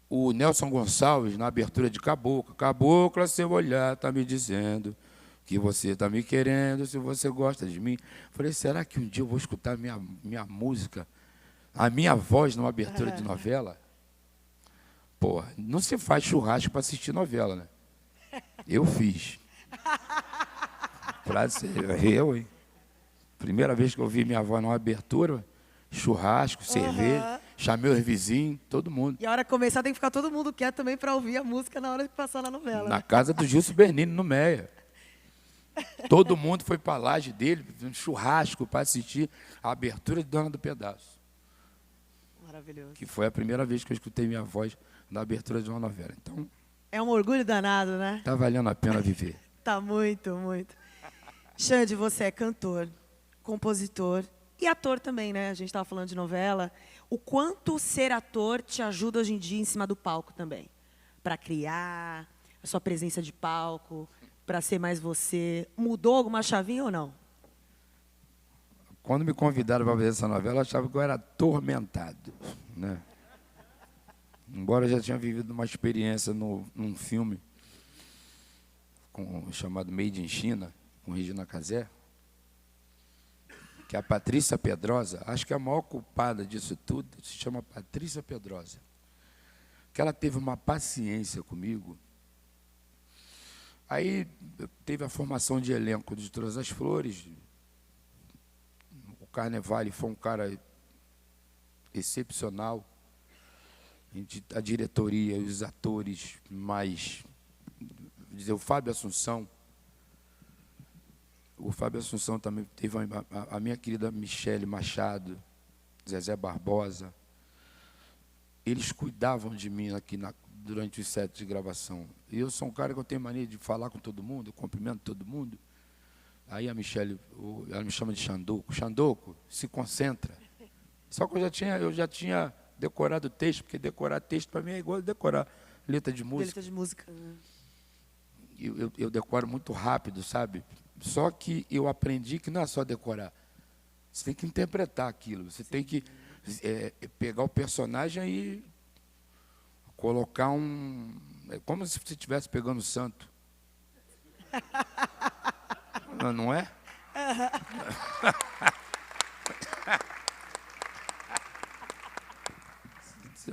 Speaker 2: O Nelson Gonçalves, na abertura de Caboclo. Caboclo, seu olhar está me dizendo que você está me querendo, se você gosta de mim. Falei, será que um dia eu vou escutar minha música, a minha voz numa abertura de novela? Pô, não se faz churrasco para assistir novela, né? Eu fiz. Hein? Primeira vez que eu vi minha voz numa abertura, churrasco, cerveja, chamei os vizinhos, todo mundo.
Speaker 1: E a hora que começar tem que ficar todo mundo quieto também para ouvir a música na hora que passar na novela.
Speaker 2: Na casa do Gilson Bernini, no Meia. Todo mundo foi para a laje dele, um churrasco para assistir a abertura de Dona do Pedaço.
Speaker 1: Maravilhoso.
Speaker 2: Que foi a primeira vez que eu escutei minha voz na abertura de uma novela. Então,
Speaker 1: é um orgulho danado, né?
Speaker 2: Tá valendo a pena viver.
Speaker 1: Tá muito, muito. Xande, você é cantor, compositor e ator também, né? A gente estava falando de novela. O quanto ser ator te ajuda hoje em dia em cima do palco também? Para criar a sua presença de palco, para ser mais você. Mudou alguma chavinha ou não?
Speaker 2: Quando me convidaram para fazer essa novela, eu achava que eu era atormentado, né? Embora eu já tinha vivido uma experiência num filme chamado Made in China, com Regina Casé, que a Patrícia Pedrosa, acho que a maior culpada disso tudo, se chama Patrícia Pedrosa, que ela teve uma paciência comigo. Aí teve a formação de elenco de Todas as Flores. O Carnevale foi um cara excepcional. A diretoria, os atores mais dizer, o Fábio Assunção. O Fábio Assunção também teve a minha querida Michele Machado, Zezé Barbosa. Eles cuidavam de mim aqui durante os sets de gravação. E eu sou um cara que eu tenho mania de falar com todo mundo, eu cumprimento todo mundo. Aí a Michele, ela me chama de Xandoco. Xandoco, se concentra. Só que eu já tinha decorado o texto, porque decorar texto para mim é igual decorar letra de música.
Speaker 1: Letra de música.
Speaker 2: Eu decoro muito rápido, sabe? Só que eu aprendi que não é só decorar. Você tem que interpretar aquilo. Você tem que pegar o personagem e colocar um... É como se você estivesse pegando o santo. Não é?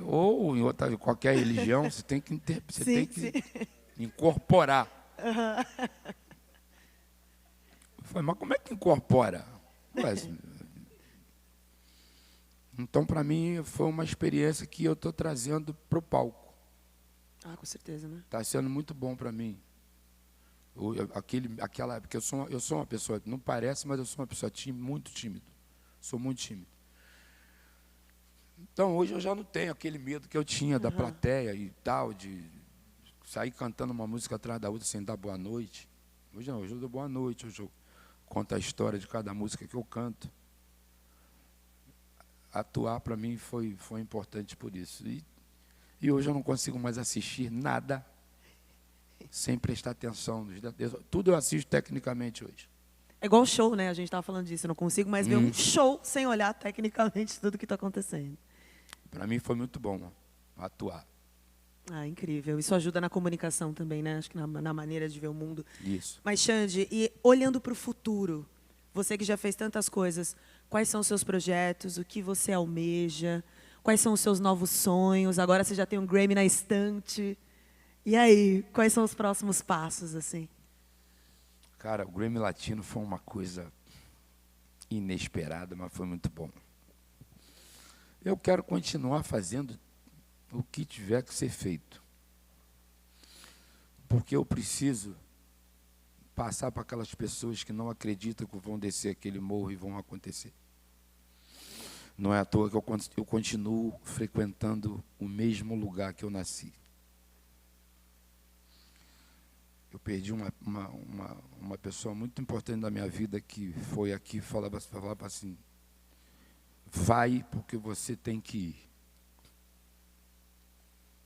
Speaker 2: Ou em qualquer religião, você tem que, tem que incorporar. Eu falei, mas como é que incorpora? Então, para mim, foi uma experiência que eu estou trazendo para o palco.
Speaker 1: Ah, com certeza, né?
Speaker 2: Está sendo muito bom para mim. Porque eu sou uma pessoa, não parece, mas eu sou uma pessoa muito tímido. Sou muito tímido. Então, hoje eu já não tenho aquele medo que eu tinha da plateia e tal, de sair cantando uma música atrás da outra sem dar boa noite. Hoje não, hoje eu dou boa noite, hoje eu conto a história de cada música que eu canto. Atuar, para mim, foi importante por isso. E hoje eu não consigo mais assistir nada sem prestar atenção. Tudo eu assisto tecnicamente hoje.
Speaker 1: É igual show, né? A gente estava falando disso. Eu não consigo mais ver um show sem olhar tecnicamente tudo que está acontecendo.
Speaker 2: Para mim foi muito bom atuar.
Speaker 1: Ah, incrível. Isso ajuda na comunicação também, né? Acho que na maneira de ver o mundo.
Speaker 2: Isso.
Speaker 1: Mas, Xande, e olhando para o futuro, você que já fez tantas coisas, quais são os seus projetos? O que você almeja? Quais são os seus novos sonhos? Agora você já tem um Grammy na estante. E aí, quais são os próximos passos, assim?
Speaker 2: Cara, o Grammy Latino foi uma coisa inesperada, mas foi muito bom. Eu quero continuar fazendo o que tiver que ser feito. Porque eu preciso passar para aquelas pessoas que não acreditam que vão descer aquele morro e vão acontecer. Não é à toa que eu continuo frequentando o mesmo lugar que eu nasci. Eu perdi uma pessoa muito importante da minha vida que foi aqui e falava assim, vai porque você tem que ir.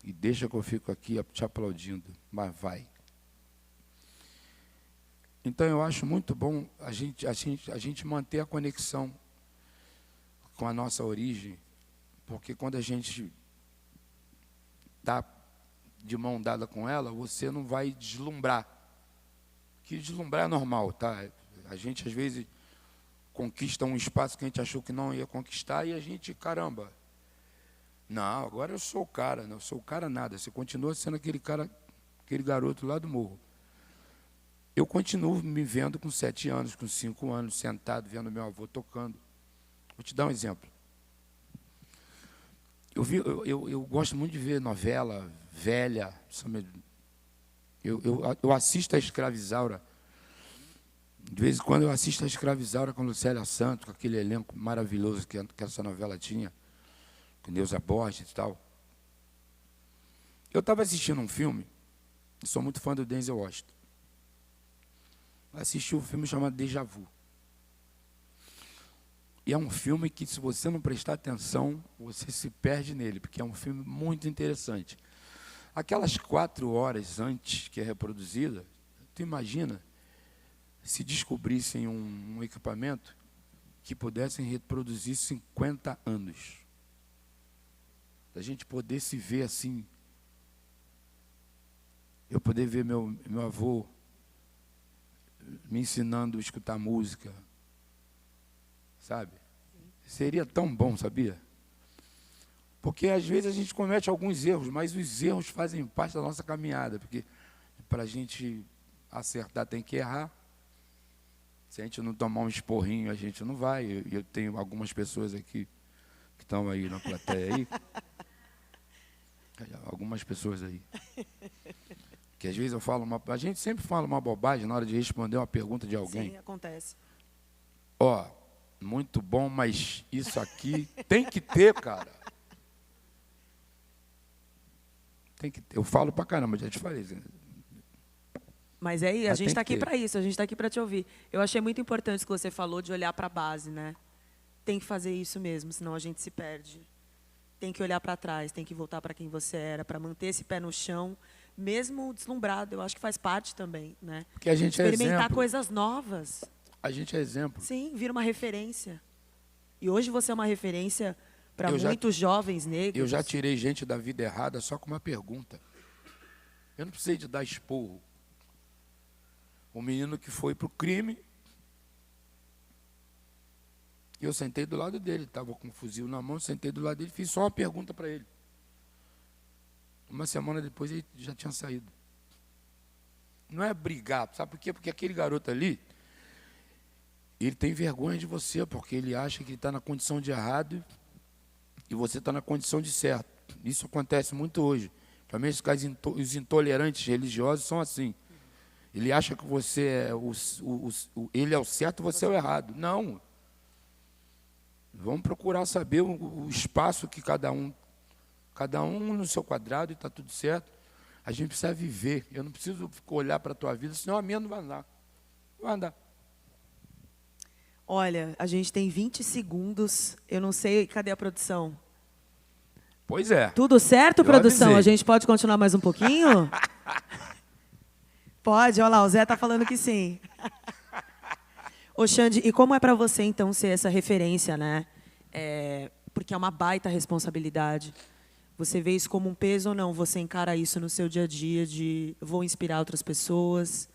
Speaker 2: E deixa que eu fico aqui te aplaudindo, mas vai. Então eu acho muito bom a gente manter a conexão com a nossa origem, porque quando a gente está de mão dada com ela, você não vai deslumbrar. Que deslumbrar é normal, tá? A gente, às vezes, conquista um espaço que a gente achou que não ia conquistar e a gente, caramba, não, agora eu sou o cara, não sou o cara nada. Você continua sendo aquele cara, aquele garoto lá do morro. Eu continuo me vendo com 7 anos, com 5 anos, sentado, vendo meu avô tocando. Vou te dar um exemplo. Eu gosto muito de ver novela velha. Eu assisto a Escravizaura. De vez em quando eu assisto a Escravizaura com Lucélia Santos, com aquele elenco maravilhoso que essa novela tinha, com Neuza Borges e tal. Eu estava assistindo um filme, sou muito fã do Denzel Washington. Assisti um filme chamado Déjà Vu. E é um filme que, se você não prestar atenção, você se perde nele, porque é um filme muito interessante. Aquelas 4 horas antes que é reproduzida, tu imagina se descobrissem um equipamento que pudessem reproduzir 50 anos. A gente poder se ver assim, eu poder ver meu avô me ensinando a escutar música, sabe? Seria tão bom, sabia? Porque às vezes a gente comete alguns erros, mas os erros fazem parte da nossa caminhada, porque para a gente acertar tem que errar. Se a gente não tomar um esporrinho, a gente não vai. Eu tenho algumas pessoas aqui que estão aí na plateia aí. Algumas pessoas aí. Que às vezes eu falo a gente sempre fala uma bobagem na hora de responder uma pergunta de alguém.
Speaker 1: Sim, acontece.
Speaker 2: Ó, muito bom, mas isso aqui tem que ter, cara. Tem que ter. Eu falo pra caramba, já te falei.
Speaker 1: Mas aí, a
Speaker 2: Mas
Speaker 1: gente
Speaker 2: tem
Speaker 1: está
Speaker 2: que
Speaker 1: aqui
Speaker 2: ter.
Speaker 1: para isso, a gente está aqui para te ouvir. Eu achei muito importante isso que você falou de olhar para a base, né? Tem que fazer isso mesmo, senão a gente se perde. Tem que olhar para trás, tem que voltar para quem você era, para manter esse pé no chão, mesmo deslumbrado. Eu acho que faz parte também, né?
Speaker 2: Porque a gente é
Speaker 1: Experimentar
Speaker 2: exemplo.
Speaker 1: coisas novas.
Speaker 2: A gente é exemplo.
Speaker 1: Sim, vira uma referência. E hoje você é uma referência para
Speaker 2: Eu já-
Speaker 1: muitos jovens negros.
Speaker 2: Eu já tirei gente da vida errada só com uma pergunta. Eu não precisei de dar esporro. O menino que foi para o crime, eu sentei do lado dele, estava com um fuzil na mão, sentei do lado dele, fiz só uma pergunta para ele. Uma semana depois ele já tinha saído. Não é brigar, sabe por quê? Porque aquele garoto ali, ele tem vergonha de você, porque ele acha que ele está na condição de errado e você está na condição de certo. Isso acontece muito hoje. Também os intolerantes religiosos são assim. Ele acha que você é ele é o certo, você é o errado. Não. Vamos procurar saber o espaço que cada um no seu quadrado, e está tudo certo. A gente precisa viver. Eu não preciso olhar para a tua vida, senão a minha não vai andar. Não vai andar.
Speaker 1: Olha, a gente tem 20 segundos. Eu não sei, cadê a produção?
Speaker 2: Pois é.
Speaker 1: Tudo certo,
Speaker 2: Eu
Speaker 1: produção?
Speaker 2: avisei.
Speaker 1: A gente pode continuar mais um pouquinho? Pode, olha lá, o Zé está falando que sim. Ô, Xande, e como é para você, então, ser essa referência, né? Porque é uma baita responsabilidade. Você vê isso como um peso ou não? Você encara isso no seu dia a dia de vou inspirar outras pessoas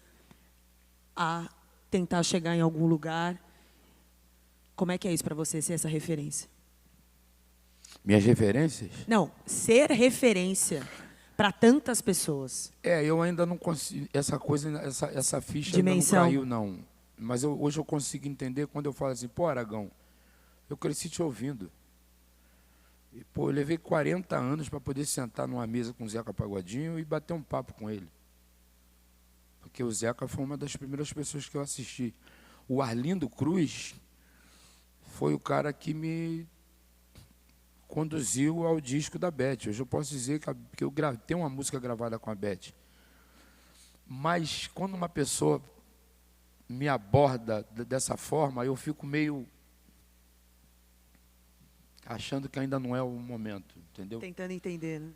Speaker 1: a tentar chegar em algum lugar? Como é que é isso para você, ser essa referência?
Speaker 2: Minhas referências?
Speaker 1: Não, ser referência para tantas pessoas.
Speaker 2: Eu ainda não consigo, essa coisa, essa ficha
Speaker 1: Dimensão.
Speaker 2: ainda não caiu, não. Mas hoje eu consigo entender quando eu falo assim, pô, Aragão, eu cresci te ouvindo. E, pô, eu levei 40 anos para poder sentar numa mesa com o Zeca Pagodinho e bater um papo com ele. Porque o Zeca foi uma das primeiras pessoas que eu assisti. O Arlindo Cruz foi o cara que me conduziu ao disco da Beth. Hoje eu posso dizer que eu tenho uma música gravada com a Beth. Mas quando uma pessoa me aborda dessa forma, eu fico meio achando que ainda não é o momento, entendeu?
Speaker 1: Tentando entender, né?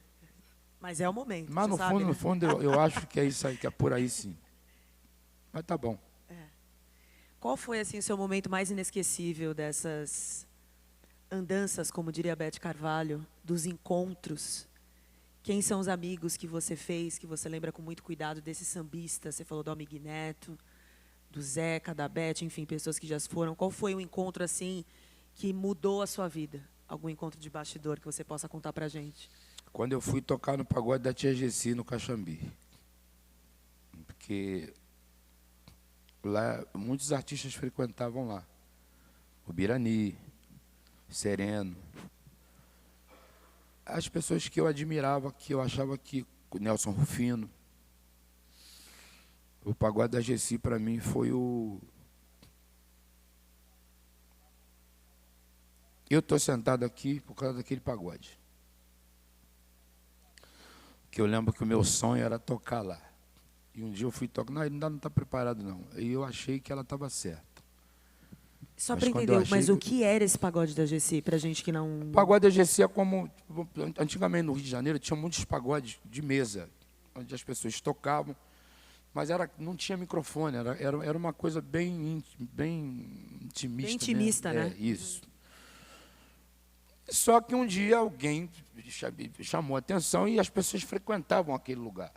Speaker 1: Mas é o momento.
Speaker 2: Mas
Speaker 1: você
Speaker 2: no
Speaker 1: sabe,
Speaker 2: fundo,
Speaker 1: né?
Speaker 2: no fundo, eu acho que é isso aí, que é por aí sim. Mas tá bom.
Speaker 1: Qual foi assim o seu momento mais inesquecível dessas andanças, como diria a Beth Carvalho, dos encontros? Quem são os amigos que você fez, que você lembra com muito cuidado desses sambistas? Você falou do Almig Neto, do Zeca, da Beth, enfim, pessoas que já se foram. Qual foi o encontro assim que mudou a sua vida? Algum encontro de bastidor que você possa contar pra gente?
Speaker 2: Quando eu fui tocar no pagode da Tia Gessi, no Caxambi. Porque lá muitos artistas frequentavam lá. O Birani, Sereno. As pessoas que eu admirava, que eu achava que... O Nelson Rufino. O pagode da Gessi, para mim, foi o... Eu estou sentado aqui por causa daquele pagode. Que eu lembro que o meu sonho era tocar lá. E um dia eu fui tocar, não, ele ainda não está preparado não. E eu achei que ela estava certa.
Speaker 1: Só
Speaker 2: Mas
Speaker 1: para
Speaker 2: quando
Speaker 1: entender,
Speaker 2: eu achei
Speaker 1: mas o
Speaker 2: que-
Speaker 1: que era esse pagode da Gessi, pra gente que não...
Speaker 2: O pagode da GC é como... Antigamente no Rio de Janeiro tinha muitos pagodes de mesa, onde as pessoas tocavam, mas não tinha microfone, era uma coisa bem intimista.
Speaker 1: Bem intimista, né?
Speaker 2: Isso. Só que um dia alguém chamou a atenção e as pessoas frequentavam aquele lugar.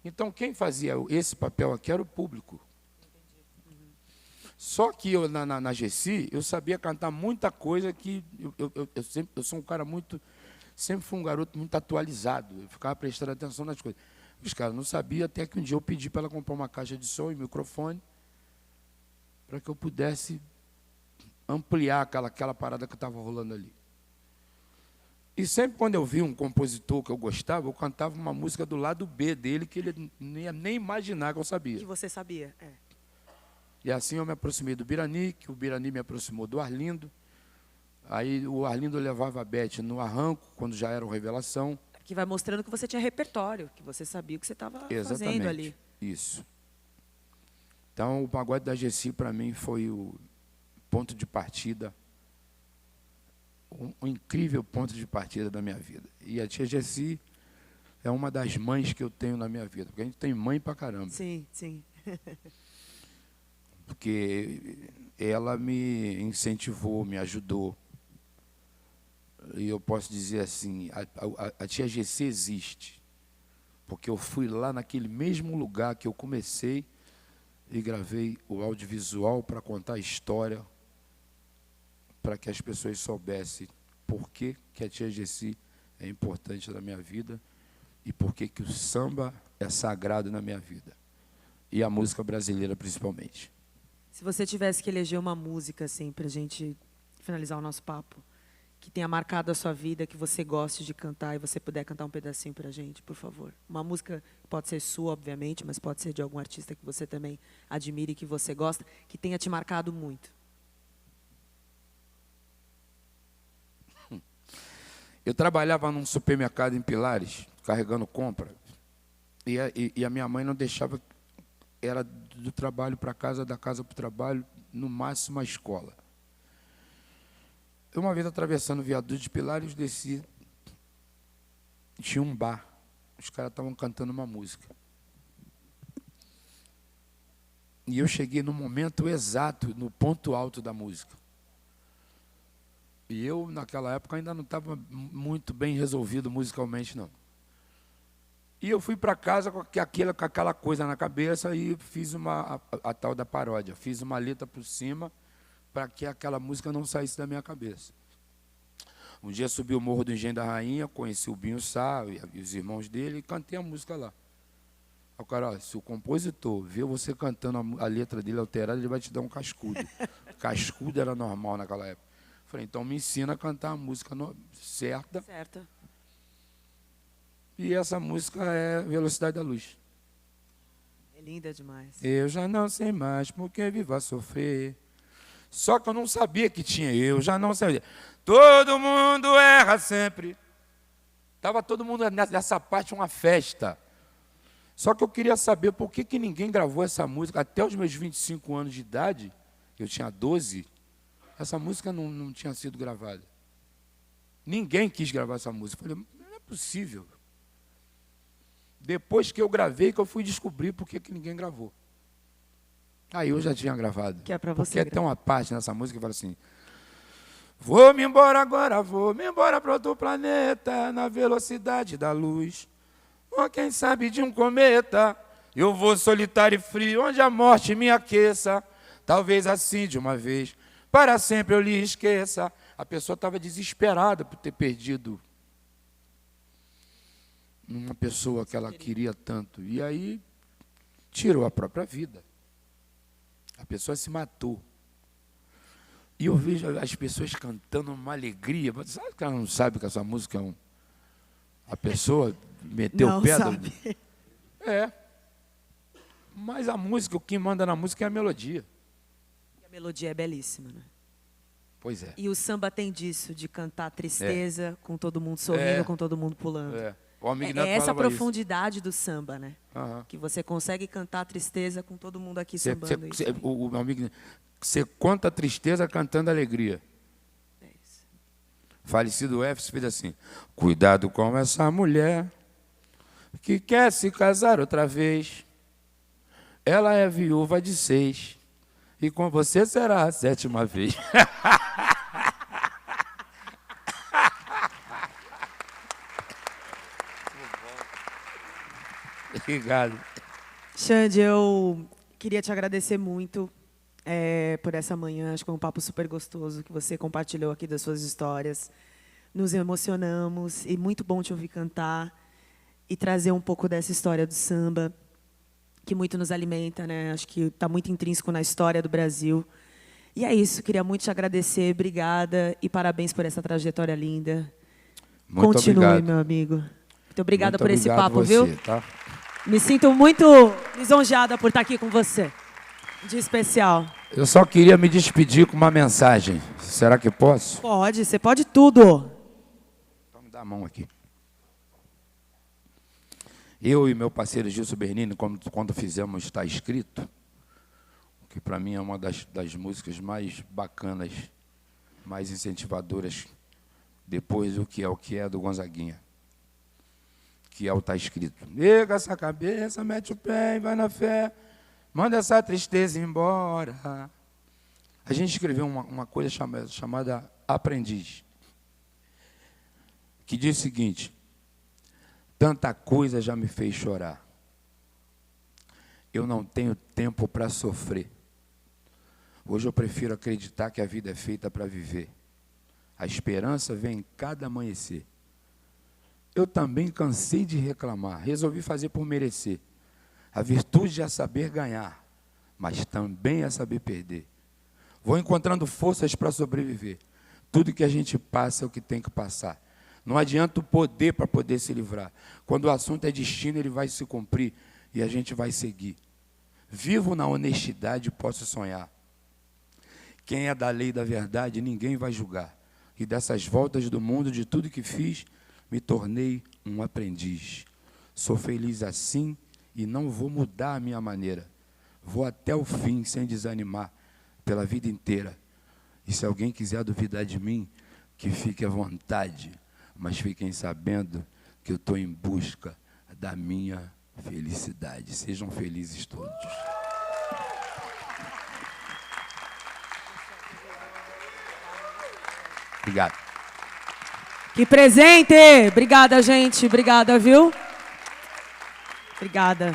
Speaker 2: Então, quem fazia esse papel aqui era o público. Só que eu, na GC, eu sabia cantar muita coisa que... Eu sou um cara muito... Sempre fui um garoto muito atualizado. Eu ficava prestando atenção nas coisas. Os caras não sabiam, até que um dia eu pedi para ela comprar uma caixa de som e microfone para que eu pudesse ampliar aquela parada que estava rolando ali. E sempre quando eu via um compositor que eu gostava, eu cantava uma música do lado B dele, que ele não ia nem imaginar que eu sabia.
Speaker 1: Que você sabia, é.
Speaker 2: E assim eu me aproximei do Birani, que o Birani me aproximou do Arlindo. Aí o Arlindo levava a Beth no arranco, quando já era uma revelação.
Speaker 1: Que vai mostrando que você tinha repertório, que você sabia o que você estava fazendo ali.
Speaker 2: Isso. Então, o Pagode da Gessi, para mim, foi o ponto de partida, um incrível ponto de partida da minha vida. E a tia Gessi é uma das mães que eu tenho na minha vida, porque a gente tem mãe pra caramba.
Speaker 1: Sim, sim.
Speaker 2: Porque ela me incentivou, me ajudou. E eu posso dizer assim, a tia Gessi existe, porque eu fui lá naquele mesmo lugar que eu comecei e gravei o audiovisual para contar a história, para que as pessoas soubessem por que a tia Gessi é importante na minha vida e por que o samba é sagrado na minha vida. E a música brasileira, principalmente.
Speaker 1: Se você tivesse que eleger uma música, assim, para a gente finalizar o nosso papo, que tenha marcado a sua vida, que você goste de cantar, e você puder cantar um pedacinho para a gente, por favor. Uma música pode ser sua, obviamente, mas pode ser de algum artista que você também admire, que você gosta, que tenha te marcado muito.
Speaker 2: Eu trabalhava num supermercado em Pilares, carregando compra, e a minha mãe não deixava, era do trabalho para casa, da casa para o trabalho, no máximo a escola. Uma vez atravessando o viaduto de Pilares, desci, tinha um bar, os caras estavam cantando uma música. E eu cheguei no momento exato, no ponto alto da música. E eu, naquela época, ainda não estava muito bem resolvido musicalmente, não. E eu fui para casa com aquela coisa na cabeça e fiz a tal da paródia. Fiz uma letra por cima para que aquela música não saísse da minha cabeça. Um dia subi o Morro do Engenho da Rainha, conheci o Binho Sá e os irmãos dele e cantei a música lá. O cara, ó, se o compositor vê você cantando a letra dele alterada, ele vai te dar um cascudo. Cascudo era normal naquela época. Falei, então me ensina a cantar a música certa.
Speaker 1: Certo.
Speaker 2: E essa música é Velocidade da Luz.
Speaker 1: É linda demais.
Speaker 2: Eu já não sei mais porque vivo a sofrer. Só que eu não sabia que tinha eu, já não sabia. Todo mundo erra sempre. Estava todo mundo nessa parte, uma festa. Só que eu queria saber por que ninguém gravou essa música. Até os meus 25 anos de idade, eu tinha 12, essa música não tinha sido gravada. Ninguém quis gravar essa música. Eu falei, não é possível. Depois que eu gravei, que eu fui descobrir por que ninguém gravou. Aí eu já tinha gravado.
Speaker 1: Que é para você.
Speaker 2: Porque tem uma parte nessa música que fala assim: vou-me embora agora, vou-me embora para outro planeta, na velocidade da luz. Ou quem sabe de um cometa, eu vou solitário e frio, onde a morte me aqueça. Talvez assim de uma vez, para sempre eu lhe esqueça. A pessoa estava desesperada por ter perdido uma pessoa que ela queria tanto. E aí tirou a própria vida. A pessoa se matou. E eu vejo as pessoas cantando uma alegria. Sabe que ela não sabe que essa música é a pessoa meteu pedra?
Speaker 1: Sabe.
Speaker 2: É. Mas a música, o que manda na música é a melodia.
Speaker 1: E a melodia é belíssima, né?
Speaker 2: Pois é.
Speaker 1: E o samba tem disso, de cantar tristeza, com todo mundo sorrindo, com todo mundo pulando.
Speaker 2: É. O Amigo
Speaker 1: É
Speaker 2: Neto
Speaker 1: essa a
Speaker 2: falava
Speaker 1: profundidade do samba, né?
Speaker 2: Aham.
Speaker 1: Que você consegue cantar a tristeza com todo mundo aqui sambando. Isso aí.
Speaker 2: O meu amigo, você conta a tristeza cantando a alegria.
Speaker 1: É isso.
Speaker 2: Falecido F fez assim: cuidado com essa mulher que quer se casar outra vez. Ela é viúva de 6 e com você será a 7ª vez. Obrigado.
Speaker 1: Xande, eu queria te agradecer muito por essa manhã. Acho que foi um papo super gostoso que você compartilhou aqui das suas histórias. Nos emocionamos e muito bom te ouvir cantar e trazer um pouco dessa história do samba, que muito nos alimenta, né? Acho que está muito intrínseco na história do Brasil. E é isso, queria muito te agradecer, obrigada e parabéns por essa trajetória linda.
Speaker 2: Muito
Speaker 1: Continue,
Speaker 2: obrigado.
Speaker 1: meu amigo. Muito obrigada
Speaker 2: Muito
Speaker 1: por esse
Speaker 2: obrigado
Speaker 1: papo,
Speaker 2: você,
Speaker 1: viu?
Speaker 2: Tá?
Speaker 1: Me sinto muito lisonjeada por estar aqui com você. De especial.
Speaker 2: Eu só queria me despedir com uma mensagem. Será que posso?
Speaker 1: Pode, você pode tudo.
Speaker 2: Então me dá a mão aqui. Eu e meu parceiro Gilson Bernini, quando fizemos Está Escrito, que para mim é uma das músicas mais bacanas, mais incentivadoras, depois o que é do Gonzaguinha, que é o Tá Escrito. Erga essa cabeça, mete o pé e vai na fé, manda essa tristeza embora. A gente escreveu uma coisa chamada Aprendiz, que diz o seguinte: tanta coisa já me fez chorar, eu não tenho tempo para sofrer. Hoje eu prefiro acreditar que a vida é feita para viver. A esperança vem em cada amanhecer. Eu também cansei de reclamar, resolvi fazer por merecer. A virtude é saber ganhar, mas também é saber perder. Vou encontrando forças para sobreviver. Tudo que a gente passa é o que tem que passar. Não adianta o poder para poder se livrar. Quando o assunto é destino, ele vai se cumprir e a gente vai seguir. Vivo na honestidade e posso sonhar. Quem é da lei e da verdade, ninguém vai julgar. E dessas voltas do mundo, de tudo que fiz, me tornei um aprendiz. Sou feliz assim e não vou mudar a minha maneira. Vou até o fim sem desanimar, pela vida inteira. E se alguém quiser duvidar de mim, que fique à vontade, mas fiquem sabendo que eu estou em busca da minha felicidade. Sejam felizes todos. Obrigado.
Speaker 1: Que presente! Obrigada, gente. Obrigada, viu? Obrigada.